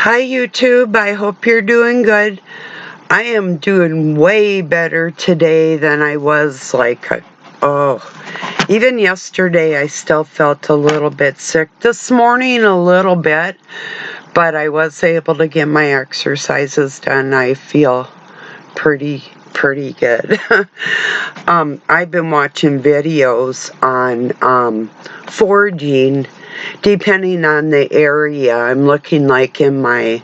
Hi YouTube, I hope you're doing good. I am doing way better today than I was even yesterday I still felt a little bit sick. This morning a little bit, but I was able to get my exercises done. I feel pretty good. I've been watching videos on foraging. Depending on the area, I'm looking like in my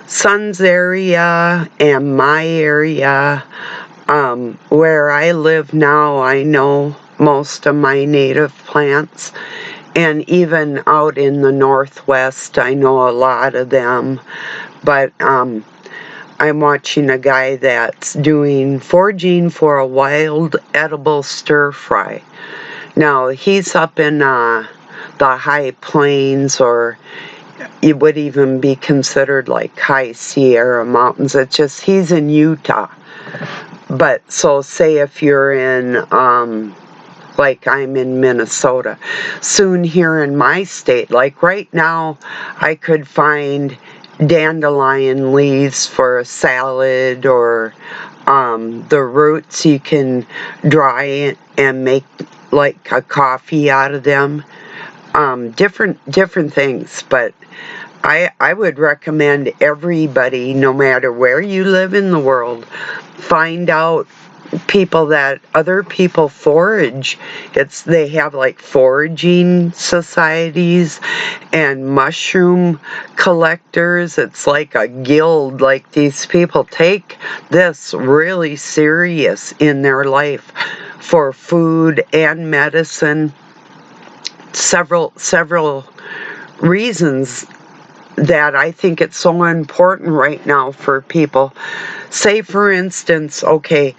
son's area and my area. Where I live now, I know most of my native plants, and even out in the Northwest, I know a lot of them. But I'm watching a guy that's doing foraging for a wild edible stir fry. Now, he's up in the high plains, or it would even be considered like high Sierra Mountains. It's just he's in Utah. But so say if you're in like I'm in Minnesota, soon here in my state, like right now I could find dandelion leaves for a salad, or the roots you can dry and make like a coffee out of them. Different things, but I would recommend everybody, no matter where you live in the world, find out other people forage. They have like foraging societies and mushroom collectors. It's like a guild. Like, these people take this really serious in their life for food and medicine. Several reasons that I think it's so important right now for people. Say, for instance, okay,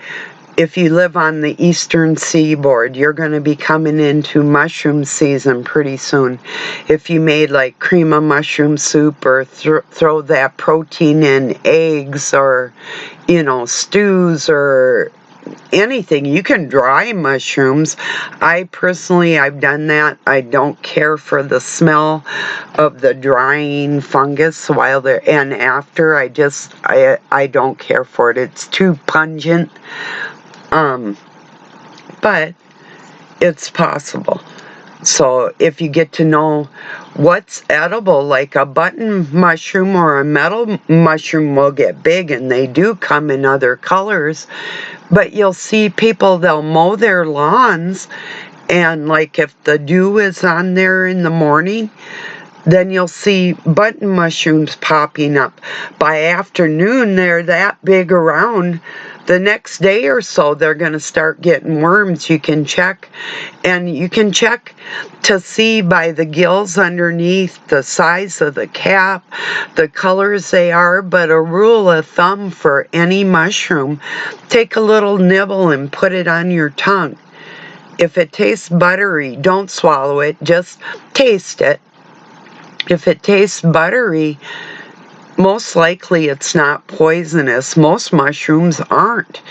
if you live on the eastern seaboard, you're going to be coming into mushroom season pretty soon. If you made like cream of mushroom soup, or throw that protein in eggs, or stews, or anything. You can dry mushrooms. I've done that. I don't care for the smell of the drying fungus while they're, and after. I don't care for it. It's too pungent. But it's possible. So if you get to know what's edible, like a button mushroom or a metal mushroom will get big, and they do come in other colors. But you'll see people, they'll mow their lawns, and like if the dew is on there in the morning, then you'll see button mushrooms popping up. By afternoon, they're that big around. The next day or so, they're going to start getting worms. You can check, and you can check to see by the gills underneath, the size of the cap, the colors they are. But a rule of thumb for any mushroom, take a little nibble and put it on your tongue. If it tastes buttery, don't swallow it, just taste it. If it tastes buttery, most likely it's not poisonous. Most mushrooms aren't.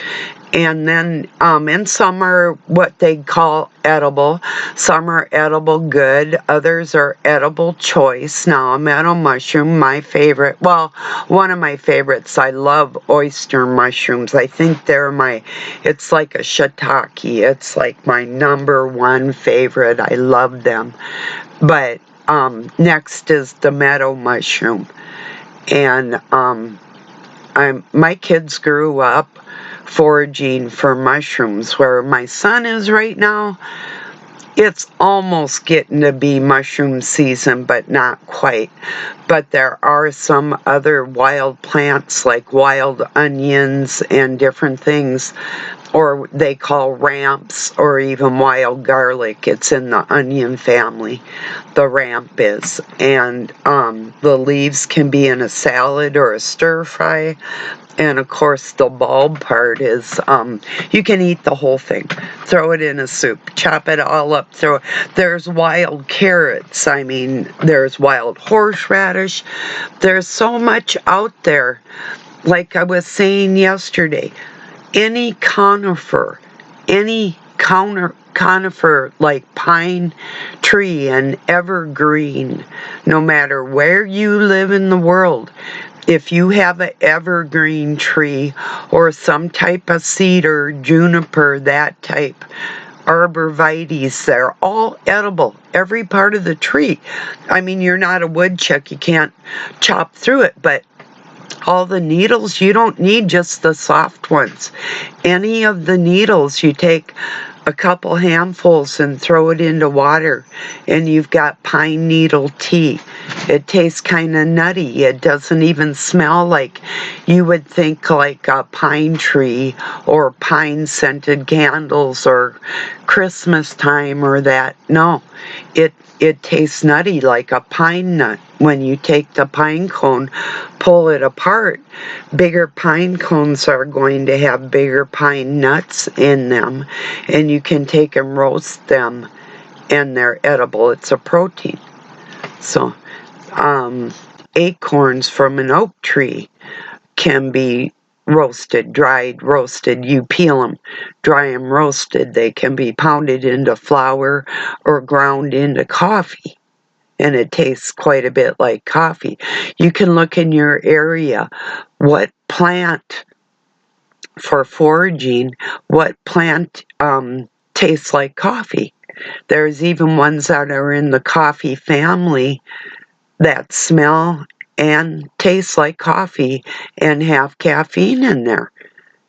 And then, and some are what they call edible. Some are edible good. Others are edible choice. Now, a metal mushroom, my favorite, well, one of my favorites, I love oyster mushrooms. I think it's like a shiitake. It's like my number one favorite. I love them. But next is the meadow mushroom. And my kids grew up foraging for mushrooms. Where my son is right now, it's almost getting to be mushroom season, but not quite. But there are some other wild plants, like wild onions and different things, or they call ramps, or even wild garlic. It's in the onion family, the ramp is. And the leaves can be in a salad or a stir fry. And of course, the bulb part is, you can eat the whole thing. Throw it in a soup, chop it all up, there's wild carrots, there's wild horseradish. There's so much out there. Like I was saying yesterday, any conifer, any conifer like pine tree and evergreen, no matter where you live in the world, if you have an evergreen tree or some type of cedar, juniper, that type, arborvitaes, they're all edible, every part of the tree. I mean, you're not a woodchuck, you can't chop through it, but all the needles, you don't need just the soft ones. Any of the needles, you take a couple handfuls and throw it into water, and you've got pine needle tea. It tastes kind of nutty. It doesn't even smell like you would think like a pine tree or pine scented candles or Christmas time or that. No, it tastes nutty like a pine nut. When you take the pine cone, pull it apart, bigger pine cones are going to have bigger pine nuts in them, and you can take and roast them, and they're edible. It's a protein. So, acorns from an oak tree can be roasted, dried, roasted. You peel them, dry them, roasted. They can be pounded into flour or ground into coffee, and it tastes quite a bit like coffee. You can look in your area, what plant, for foraging, what plant tastes like coffee. There's even ones that are in the coffee family that smell and taste like coffee and have caffeine in there.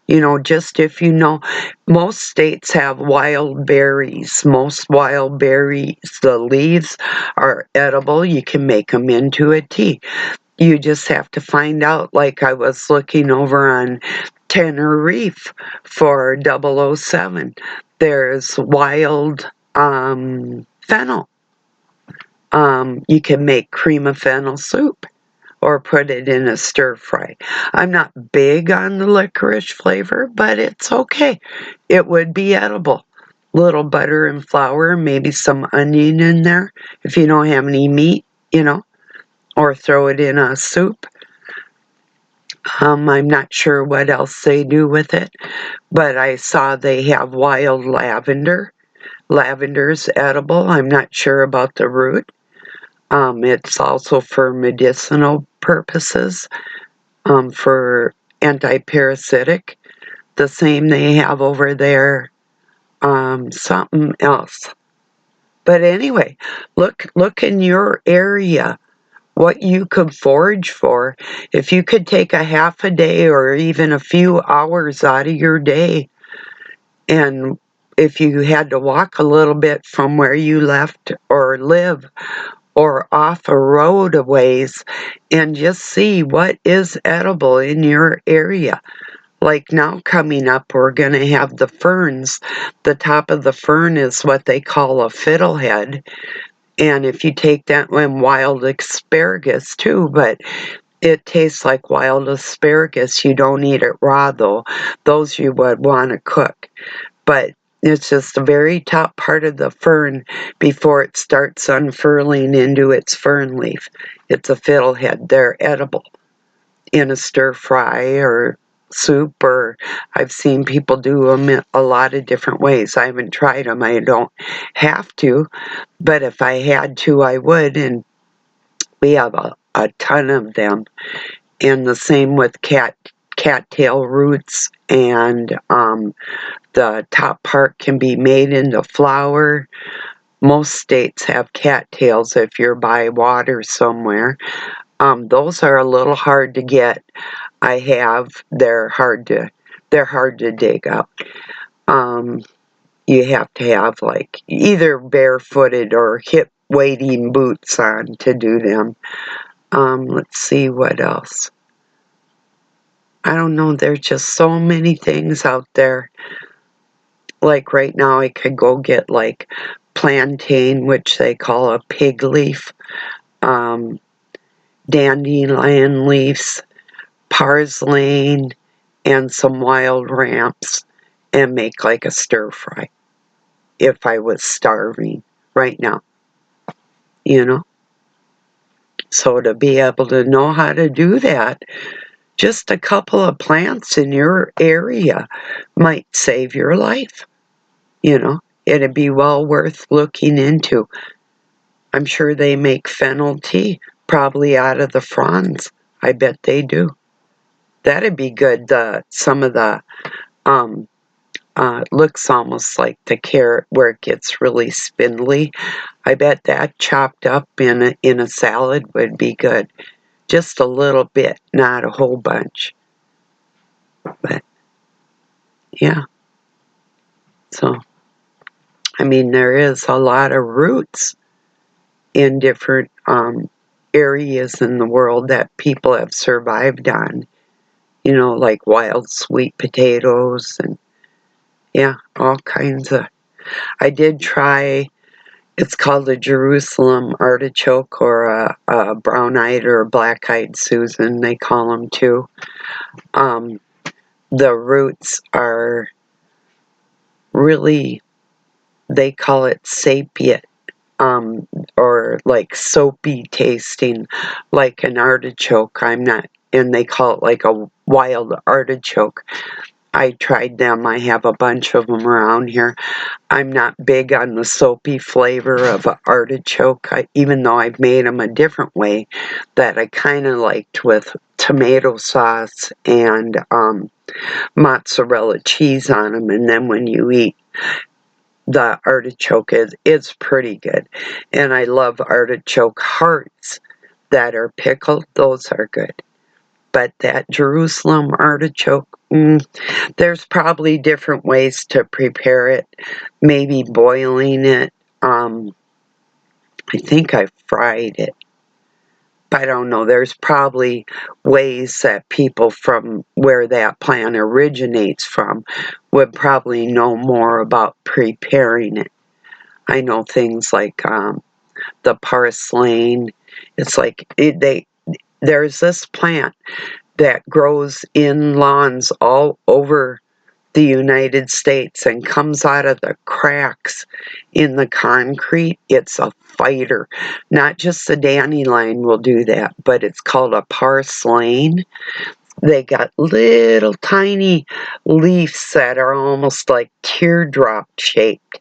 You know, just if you know, most states have wild berries. Most wild berries, the leaves are edible. You can make them into a tea. You just have to find out, like I was looking over on Tenerife for 007. There's wild fennel. You can make cream of fennel soup or put it in a stir fry. I'm not big on the licorice flavor, but it's okay. It would be edible. Little butter and flour, maybe some onion in there if you don't have any meat, you know, or throw it in a soup. I'm not sure what else they do with it, but I saw they have wild lavender. Lavender's edible. I'm not sure about the root. It's also for medicinal purposes, for anti-parasitic. The same they have over there, something else. But anyway, look in your area what you could forage for. If you could take a half a day or even a few hours out of your day, and if you had to walk a little bit from where you left or live or off a road a ways, and just see what is edible in your area. Like now coming up, we're going to have the ferns. The top of the fern is what they call a fiddlehead. And if you take that, and wild asparagus too, but it tastes like wild asparagus. You don't eat it raw though. Those you would want to cook. But it's just the very top part of the fern before it starts unfurling into its fern leaf. It's a fiddlehead. They're edible in a stir fry or soup, or I've seen people do them in a lot of different ways. I haven't tried them. I don't have to, but if I had to, I would, and we have a ton of them. And the same with cattail roots, and the top part can be made into flour. Most states have cattails if you're by water somewhere. Those are a little hard to get. They're hard to dig up. You have to have like either barefooted or hip wading boots on to do them. Let's see what else. I don't know, there's just so many things out there. Like right now I could go get like plantain, which they call a pig leaf, dandelion leaves, parsley, and some wild ramps, and make like a stir fry if I was starving right now, you know? So to be able to know how to do that, just a couple of plants in your area might save your life, you know? It'd be well worth looking into. I'm sure they make fennel tea, probably out of the fronds. I bet they do. That'd be good. Some of the looks almost like the carrot where it gets really spindly. I bet that chopped up in a salad would be good. Just a little bit, not a whole bunch. But yeah, so I mean there is a lot of roots in different areas in the world that people have survived on. You know, like wild sweet potatoes and yeah, all kinds of. I did try. It's called a Jerusalem artichoke or a brown-eyed or black-eyed Susan, they call them too. The roots are really, they call it sapient, or like soapy tasting, like an artichoke. I'm not, and they call it like a wild artichoke. I tried them. I have a bunch of them around here. I'm not big on the soapy flavor of an artichoke, even though I've made them a different way that I kind of liked with tomato sauce and mozzarella cheese on them. And then when you eat the artichoke, it's pretty good. And I love artichoke hearts that are pickled. Those are good. But that Jerusalem artichoke, there's probably different ways to prepare it. Maybe boiling it. I think I fried it. But I don't know. There's probably ways that people from where that plant originates from would probably know more about preparing it. I know things like the parslane. It's like there's this plant that grows in lawns all over the United States and comes out of the cracks in the concrete. It's a fighter. Not just the dandelion will do that, but it's called a parslane. They got little tiny leaves that are almost like teardrop shaped.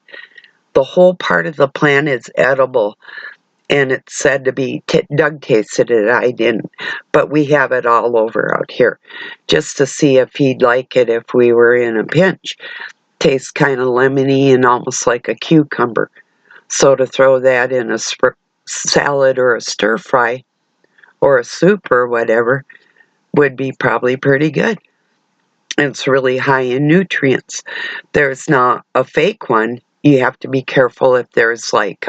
The whole part of the plant is edible, and it's said to be, Doug tasted it, I didn't, but we have it all over out here, just to see if he'd like it if we were in a pinch. Tastes kind of lemony and almost like a cucumber. So to throw that in a salad or a stir fry or a soup or whatever would be probably pretty good. It's really high in nutrients. There's not a fake one. You have to be careful if there's like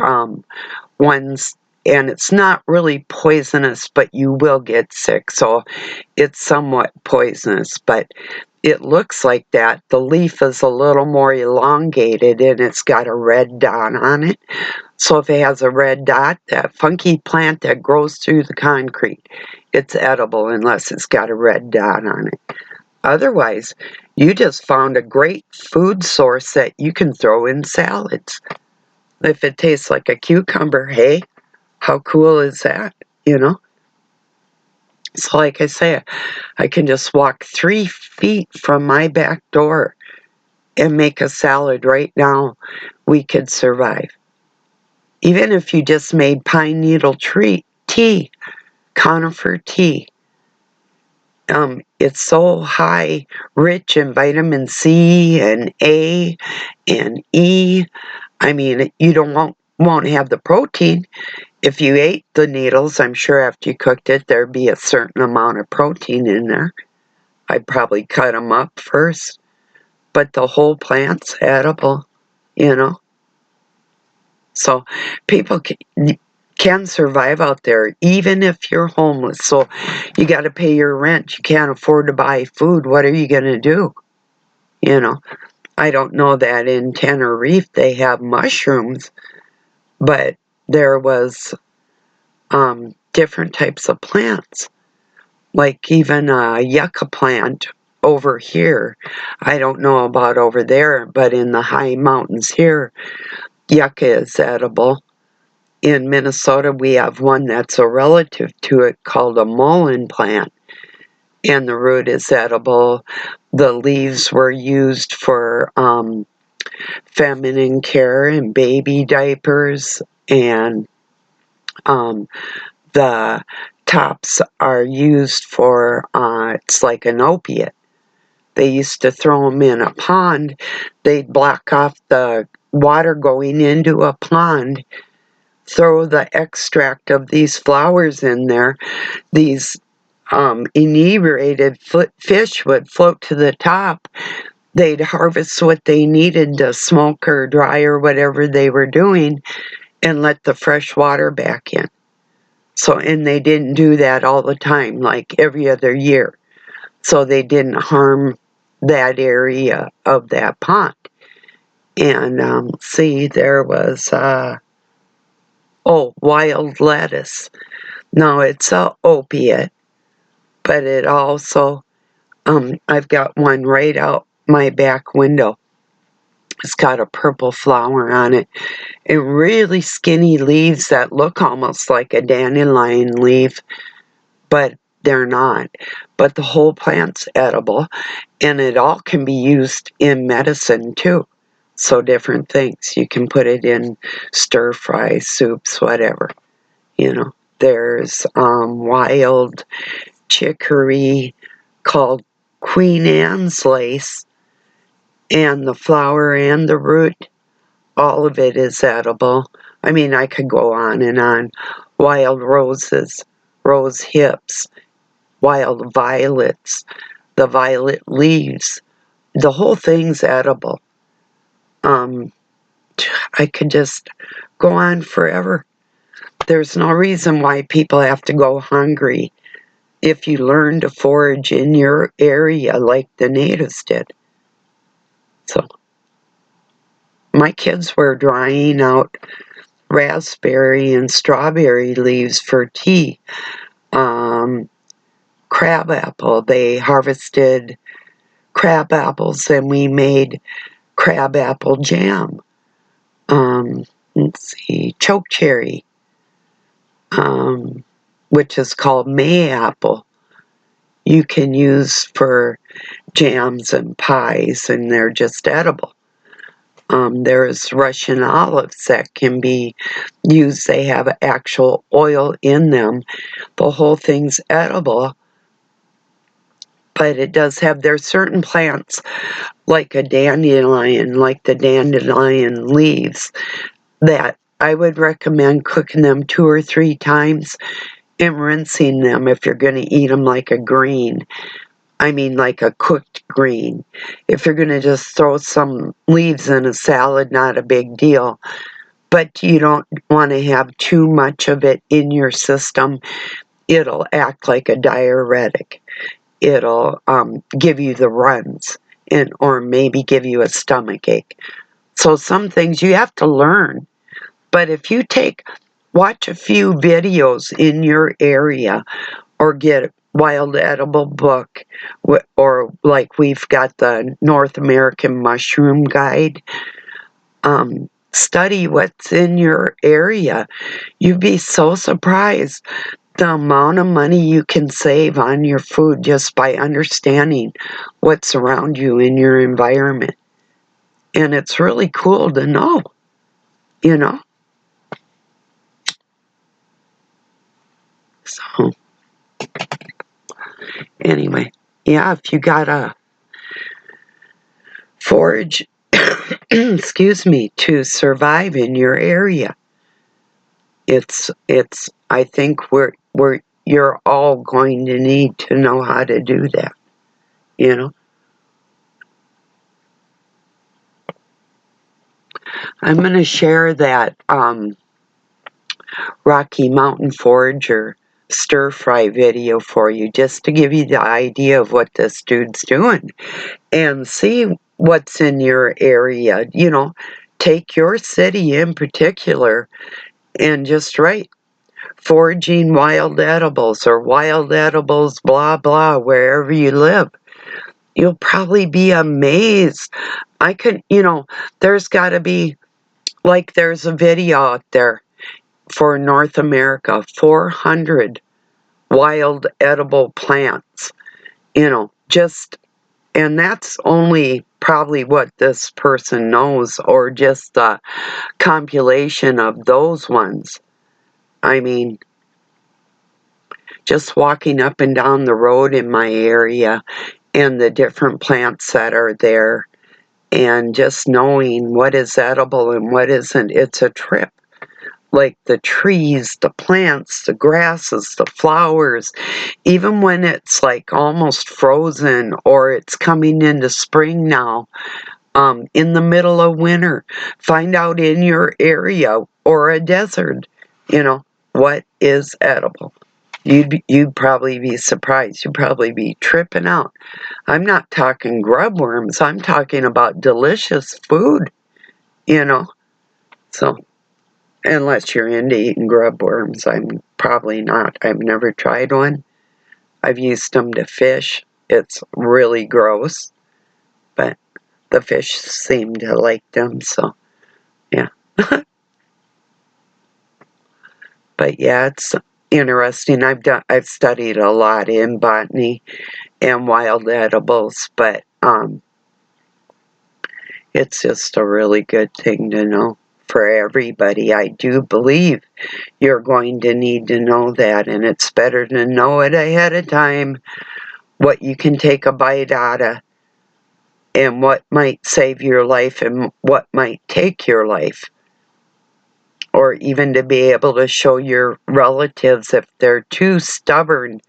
ones, and it's not really poisonous, but you will get sick, so it's somewhat poisonous, but it looks like that. The leaf is a little more elongated and it's got a red dot on it. So if it has a red dot, that funky plant that grows through the concrete, it's edible unless it's got a red dot on it. Otherwise, you just found a great food source that you can throw in salads. If it tastes like a cucumber, hey, how cool is that, you know? So like I say, I can just walk 3 feet from my back door and make a salad right now. We could survive. Even if you just made pine needle tea, conifer tea. It's so high, rich in vitamin C and A and E. I mean, you won't have the protein. If you ate the needles, I'm sure after you cooked it, there'd be a certain amount of protein in there. I'd probably cut them up first. But the whole plant's edible, you know. So people can survive out there even if you're homeless. So you got to pay your rent. You can't afford to buy food. What are you going to do? You know, I don't know that in Tenerife they have mushrooms, but there was different types of plants, like even a yucca plant over here. I don't know about over there, but in the high mountains here, yucca is edible. In Minnesota, we have one that's a relative to it called a mullein plant, and the root is edible. The leaves were used for feminine care and baby diapers, and the tops are used for, it's like an opiate. They used to throw them in a pond. They'd block off the water going into a pond, throw the extract of these flowers in there. These inebriated fish would float to the top. They'd harvest what they needed to smoke or dry or whatever they were doing and let the fresh water back in. So, and they didn't do that all the time, like every other year. So they didn't harm that area of that pond. And see, there was, wild lettuce. Now it's a opiate, but it also, I've got one right out my back window. It's got a purple flower on it and really skinny leaves that look almost like a dandelion leaf, but they're not. But the whole plant's edible, and it all can be used in medicine too. So different things. You can put it in stir fry, soups, whatever. There's wild chicory called Queen Anne's lace, and the flower and the root, all of it is edible. I mean, I could go on and on. Wild roses, rose hips, wild violets, the violet leaves. The whole thing's edible. I could just go on forever. There's no reason why people have to go hungry if you learn to forage in your area like the natives did. So, my kids were drying out raspberry and strawberry leaves for tea. Crab apple, they harvested crab apples and we made crab apple jam. Let's see, choke cherry, which is called mayapple, you can use for jams and pies, and they're just edible. There's Russian olives that can be used. They have actual oil in them. The whole thing's edible, but it does have, there's certain plants like a dandelion, like the dandelion leaves, that I would recommend cooking them 2 or 3 times and rinsing them if you're going to eat them like a green. I mean like a cooked green. If you're going to just throw some leaves in a salad, not a big deal. But you don't want to have too much of it in your system. It'll act like a diuretic. It'll give you the runs, or maybe give you a stomach ache. So some things you have to learn. But if you watch a few videos in your area, or get a wild edible book, or like we've got the North American Mushroom Guide, study what's in your area. You'd be so surprised the amount of money you can save on your food just by understanding what's around you in your environment. And it's really cool to know, you know? So, anyway, yeah, if you gotta forage, excuse me, to survive in your area, I think you're all going to need to know how to do that, you know? I'm going to share that Rocky Mountain Forager stir fry video for you, just to give you the idea of what this dude's doing, and see what's in your area. Take your city in particular and just write foraging wild edibles or wild edibles blah blah wherever you live. You'll probably be amazed. There's got to be, like, there's a video out there for North America, 400 wild edible plants, and that's only probably what this person knows, or just a compilation of those ones. I mean, just walking up and down the road in my area and the different plants that are there, and just knowing what is edible and what isn't, it's a trip. Like the trees, the plants, the grasses, the flowers, even when it's like almost frozen or it's coming into spring now, in the middle of winter, find out in your area or a desert, what is edible. You'd probably be surprised. You'd probably be tripping out. I'm not talking grub worms. I'm talking about delicious food, you know. So, unless you're into eating grub worms, I'm probably not. I've never tried one. I've used them to fish. It's really gross, but the fish seem to like them, so yeah. But yeah, it's interesting. I've studied a lot in botany and wild edibles, but it's just a really good thing to know for everybody. I do believe you're going to need to know that, and it's better to know it ahead of time, what you can take a bite out of, and what might save your life and what might take your life. Or even to be able to show your relatives if they're too stubborn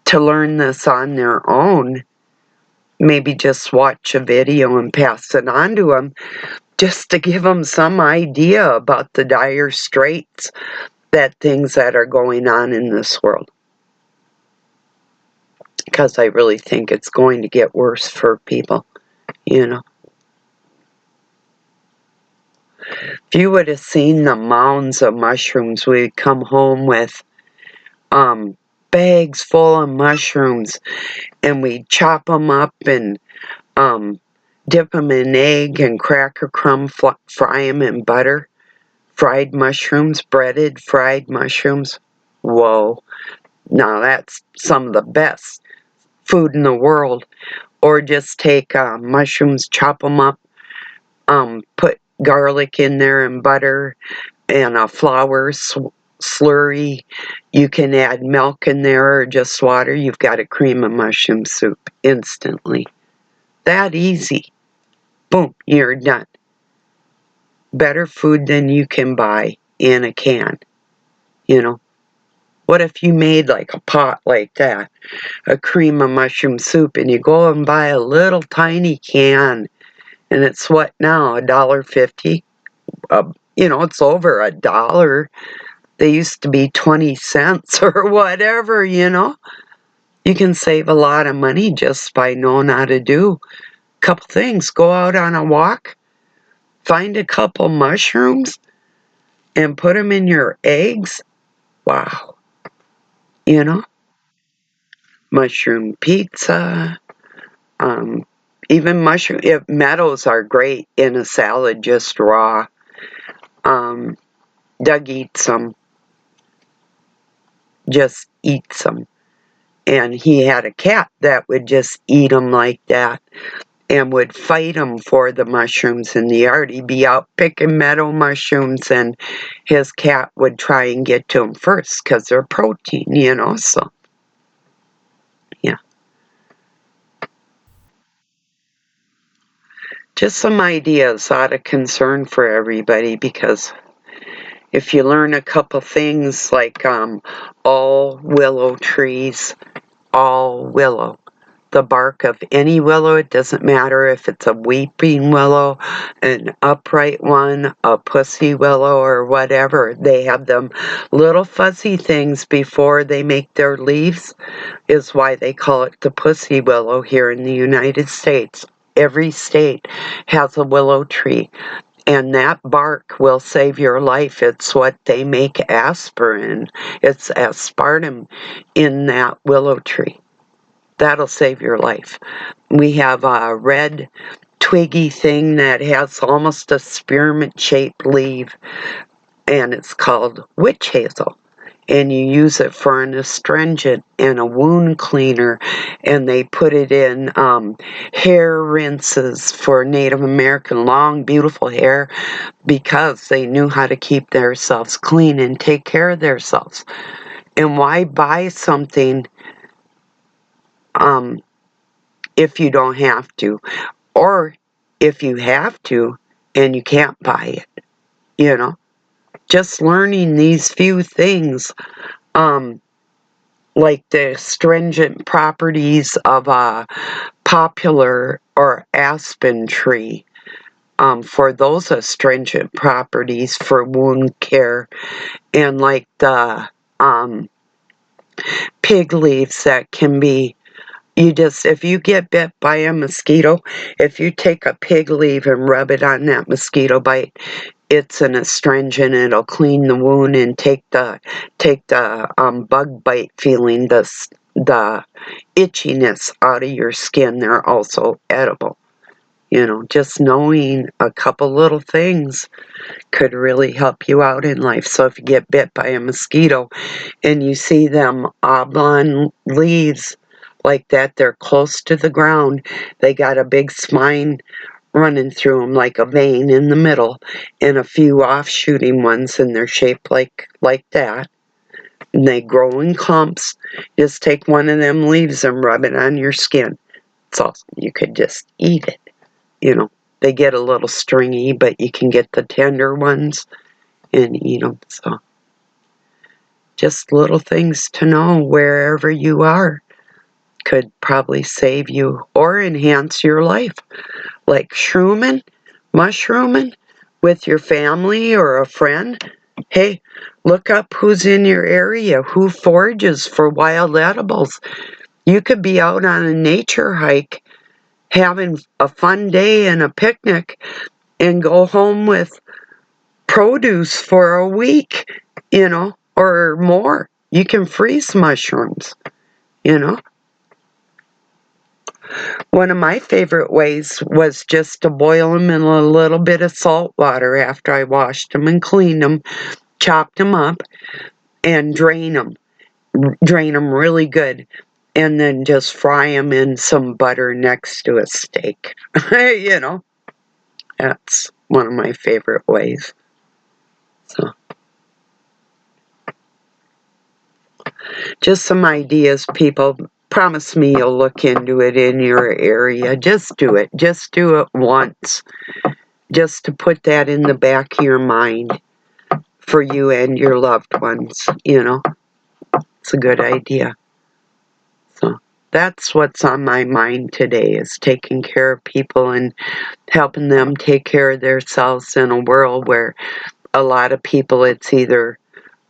to learn this on their own. Maybe just watch a video and pass it on to them, just to give them some idea about the dire straits things that are going on in this world. Because I really think it's going to get worse for people, If you would have seen the mounds of mushrooms we'd come home with, bags full of mushrooms, and we'd chop them up and dip them in egg and cracker crumb, fry them in butter. Fried mushrooms, breaded fried mushrooms. Whoa. Now that's some of the best food in the world. Or just take mushrooms, chop them up, put garlic in there and butter and a flour slurry. You can add milk in there or just water. You've got a cream of mushroom soup instantly. That easy. Boom, you're done. Better food than you can buy in a can, What if you made like a pot like that, a cream of mushroom soup, and you go and buy a little tiny can, and it's what now, $1.50? It's over $1. They used to be 20 cents or whatever, You can save a lot of money just by knowing how to do a couple things. Go out on a walk, find a couple mushrooms, and put them in your eggs. Wow. Mushroom pizza. Even meadows are great in a salad, just raw. Doug eats them. Just eats them. And he had a cat that would just eat them like that and would fight him for the mushrooms in the yard. He'd be out picking meadow mushrooms, and his cat would try and get to him first because they're protein, so yeah. Just some ideas out of concern for everybody, because if you learn a couple things like all willow trees, all willow, the bark of any willow, it doesn't matter if it's a weeping willow, an upright one, a pussy willow, or whatever, they have them little fuzzy things before they make their leaves, is why they call it the pussy willow here in the United States. Every state has a willow tree, and that bark will save your life. It's what they make aspirin. It's aspartame in that willow tree. That'll save your life. We have a red twiggy thing that has almost a spearmint-shaped leaf, and it's called witch hazel. and you use it for an astringent and a wound cleaner, and they put it in hair rinses for Native American long, beautiful hair, because they knew how to keep themselves clean and take care of themselves. And why buy something if you don't have to? Or if you have to and you can't buy it, you know? Just learning these few things, like the astringent properties of a poplar or aspen tree, for those astringent properties for wound care, and like the pig leaves that can be, if you get bit by a mosquito, if you take a pig leaf and rub it on that mosquito bite, it's an astringent. It'll clean the wound and take the bug bite feeling, the itchiness out of your skin. They're also edible. Just knowing a couple little things could really help you out in life. So if you get bit by a mosquito and you see them oblong leaves like that, they're close to the ground, they got a big spine running through them, like a vein in the middle, and a few offshooting ones, and they're shaped like that, and they grow in clumps. Just take one of them leaves and rub it on your skin. So you could just eat it. They get a little stringy, but you can get the tender ones and eat them. So just little things to know wherever you are could probably save you or enhance your life. Like shrooming, mushrooming with your family or a friend. Hey, look up who's in your area, who forages for wild edibles. You could be out on a nature hike having a fun day and a picnic and go home with produce for a week, or more. You can freeze mushrooms, you know. One of my favorite ways was just to boil them in a little bit of salt water after I washed them and cleaned them, chopped them up, and drain them. Drain them really good. And then just fry them in some butter next to a steak. That's one of my favorite ways. So, just some ideas, people. Promise me you'll look into it in your area. Just do it. Just do it once. Just to put that in the back of your mind for you and your loved ones, It's a good idea. So that's what's on my mind today, is taking care of people and helping them take care of themselves in a world where a lot of people, it's either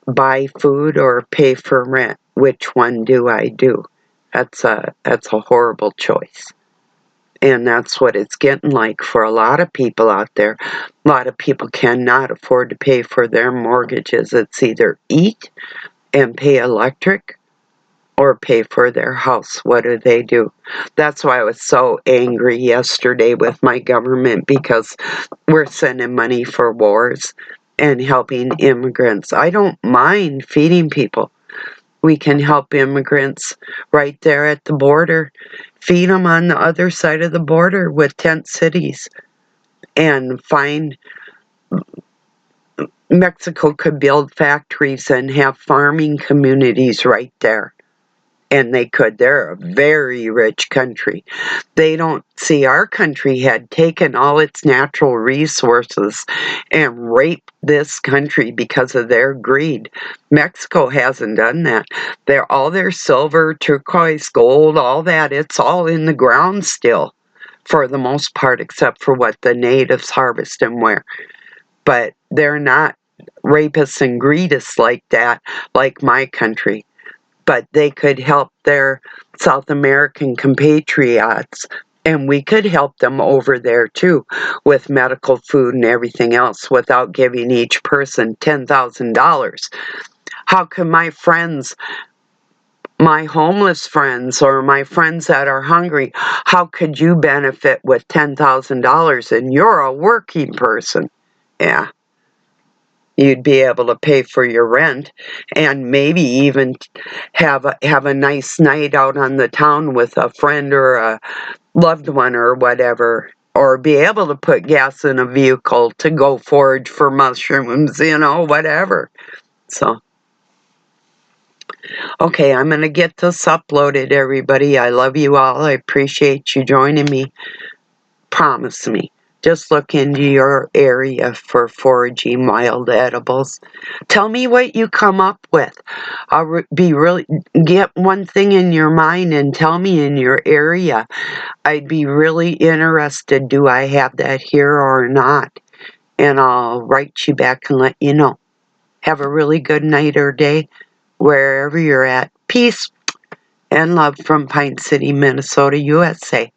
buy food or pay for rent. Which one do I do? That's a horrible choice. And that's what it's getting like for a lot of people out there. A lot of people cannot afford to pay for their mortgages. It's either eat and pay electric or pay for their house. What do? That's why I was so angry yesterday with my government, because we're sending money for wars and helping immigrants. I don't mind feeding people. We can help immigrants right there at the border, feed them on the other side of the border with tent cities, and Mexico could build factories and have farming communities right there. And they're a very rich country. They don't see our country had taken all its natural resources and raped this country because of their greed. Mexico hasn't done that. All their silver, turquoise, gold, all that, it's all in the ground still, for the most part, except for what the natives harvest and wear. But they're not rapists and greedists like that, like my country. But they could help their South American compatriots, and we could help them over there too with medical food and everything else without giving each person $10,000. How can my friends, my homeless friends, or my friends that are hungry, how could you benefit with $10,000 and you're a working person? Yeah. you'd be able to pay for your rent and maybe even have a nice night out on the town with a friend or a loved one or whatever, or be able to put gas in a vehicle to go forage for mushrooms, whatever. So, okay, I'm going to get this uploaded, everybody. I love you all. I appreciate you joining me. Promise me. Just look into your area for foraging wild edibles. Tell me what you come up with. Get one thing in your mind and tell me in your area. I'd be really interested. Do I have that here or not? And I'll write you back and let you know. Have a really good night or day wherever you're at. Peace and love from Pine City, Minnesota, USA.